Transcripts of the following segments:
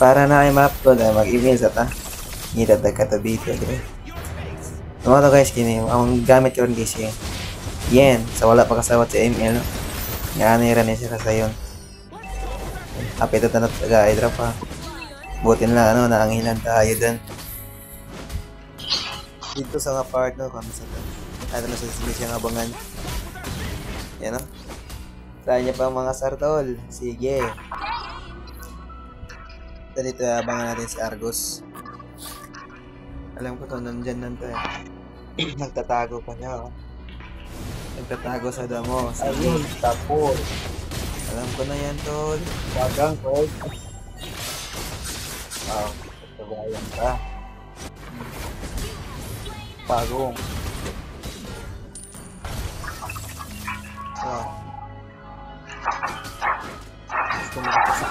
Para na kay ma-upload ay mag-email sa ta. Ngitatag ka to video dire. Ano to guys kini ang gamit ko rin guys yen sa wala pa kasawat sa email no. Nga ra ni siya sa yon. Apit ito na taga-hydra pa. Butin lang ano naangilan tayo dun. Dito sa nga part no kami sa dun. Ano na sa siya abangan. Yan no. Try niya pa mga sartol. Sige. Dito abangan natin si Argus. Alam ko to nandyan to eh. Nagtatago pa niya oh. Nagtatago sa damo. Ayun, tapos. Alam ko na yan tol. Dagang ko. Wow, pagkabayan ka. Pagong. Wow. Gusto mo kasi.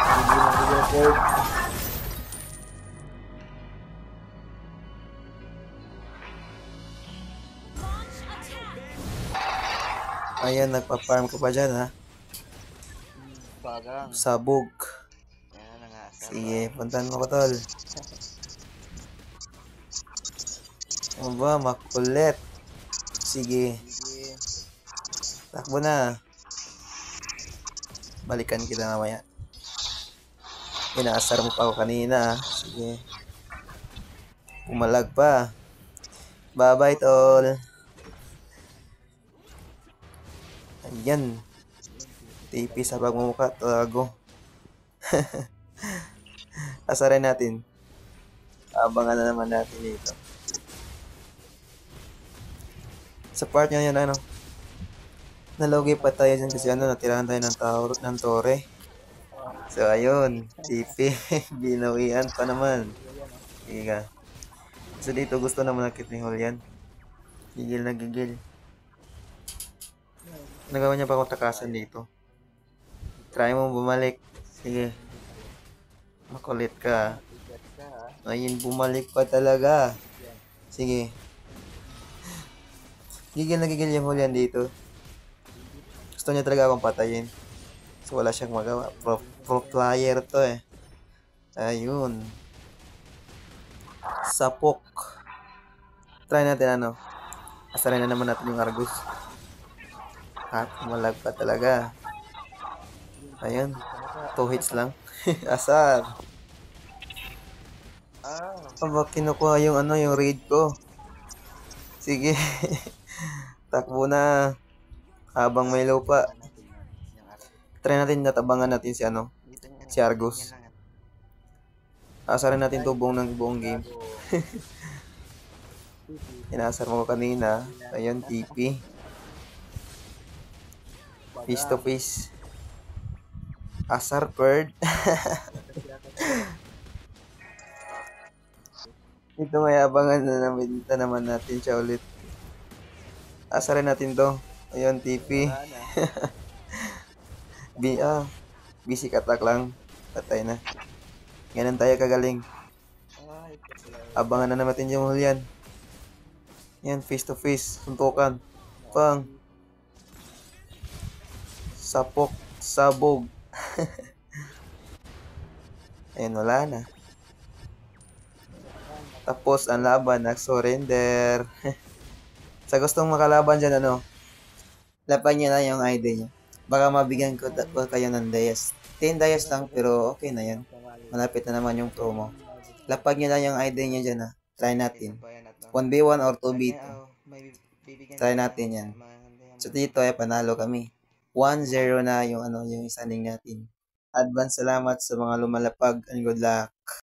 Hindi na nag-record. Ayan, nagpa-farm ko pa dyan ha. Bagang. Sabog. Yan na nga. Sige, puntahan mo ko tol. Ano ba, makulit. Sige, Sige. takbo na. Balikan kita mamaya. Inaasar mo pa ako kanina. Sige. Umalag pa. Bye-bye tol. Ayan. TP sa pagmumukha. Tago. Asarin natin. Abangan na naman natin dito. Sa part nyo yan, ano? Nalogi pa tayo dyan kasi ano, natirahan tayo ng tore. So, ayun. TP. Binawian pa naman. Iga. So, dito gusto naman nakit ni Julian. Gigil na gigil. Nagawa niya pa akong takasan dito. Try mo bumalik. Sige. Makulit ka. Ayun, bumalik pa talaga. Sige. Gigil na gigil yung Julian dito. Gusto niya talaga akong patayin. So wala siyang magawa. Pro player to eh. Ayun. Sapok. Try natin ano. Asarin na naman natin yung Argus. At malag pa talaga. Ayun. 2 hits lang. Asar. Aba, kinukuha yung ano, yung raid ko. Sige. Takbo na. Habang may lupa. Try natin natabangan natin si ano. Si Argus. Asarin natin to buong game. Inasar mo ko kanina. Ayun, TP. Face to face. Asar bird. Ito may abangan na naman natin siya ulit. Asarin natin to. Ayun, TP. Basic attack lang. Patay na. Ganun tayo kagaling. Abangan na naman yung Julian. Yan, face to face. Suntukan. Pang. Sapok. Sabog. Ayun, wala na. Tapos, ang laban, nag-surrender. Sa gustong makalaban dyan, ano, lapan niya lang yung ID niya. Baka mabigyan ko kayo ng Dayas. 10 Dayas lang, pero okay na yan. Malapit na naman yung promo. Lapag niya lang yung ID niya dyan, ha. Try natin. 1v1 or 2v2. Try natin yan. So, dito ay panalo kami. 1-0 na yung ano yung standing natin. Advance salamat sa mga lumalapag and good luck.